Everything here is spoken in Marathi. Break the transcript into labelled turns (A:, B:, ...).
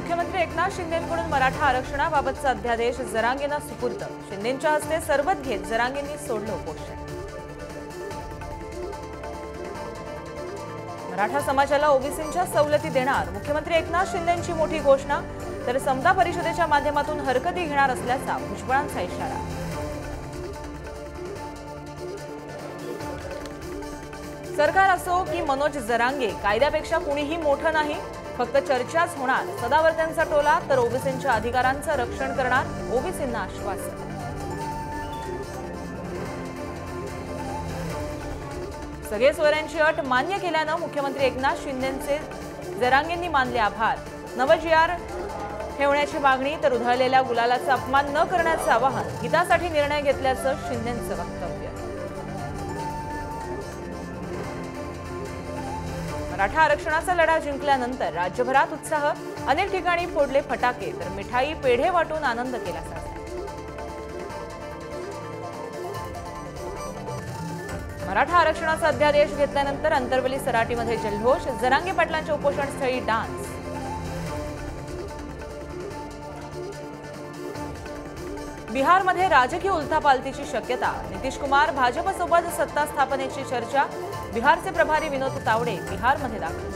A: मुख्यमंत्री एकनाथ शिंदेंकडून मराठा आरक्षणाबाबतचा अध्यादेश जरांगेंना सुपूर्द। शिंदेंच्या हस्ते सरबत घेत जरांगेंनी सोडलं उपोषण। मराठा समाजाला ओबीसींच्या सवलती देणार मुख्यमंत्री एकनाथ शिंदेंची मोठी घोषणा। तर समता परिषदेच्या माध्यमातून हरकती घेणार असल्याचा भुजबळांचा इशारा। सरकार असो की मनोज जरांगे, कायद्यापेक्षा कुणीही मोठं नाही, फक्त चर्चाच होणार। सदावर्त्यांचा टोला तर ओबीसींच्या अधिकारांचं रक्षण करणार, ओबीसींना आश्वासन। सगळे सोयऱ्यांची अट मान्य केल्यानं मुख्यमंत्री एकनाथ शिंदेंचे जरांगेंनी मानले आभार। नवजिआर ठेवण्याची मागणी तर उधळलेल्या गुलालाचा अपमान न करण्याचं आवाहन। हितासाठी निर्णय घेतल्याचं शिंदेंचं वक्तव्य। मराठा आरक्षणाचा लढा जिंकल्यानंतर राज्यभरात उत्साह। अनेक ठिकाणी फोडले फटाके तर मिठाई पेढे वाटून आनंद केला साजरा। मराठा आरक्षणाचा अध्यादेश घेतल्यानंतर अंतरवली सराटीमध्ये जल्लोष। जरांगे पाटलांच्या उपोषणस्थळी डान्स। बिहारमध्ये राजकीय उलथापालथीची शक्यता। नितीश कुमार भाजपसोबत सत्ता स्थापनेची चर्चा। बिहारचे प्रभारी विनोद तावडे बिहारमध्ये दाखल।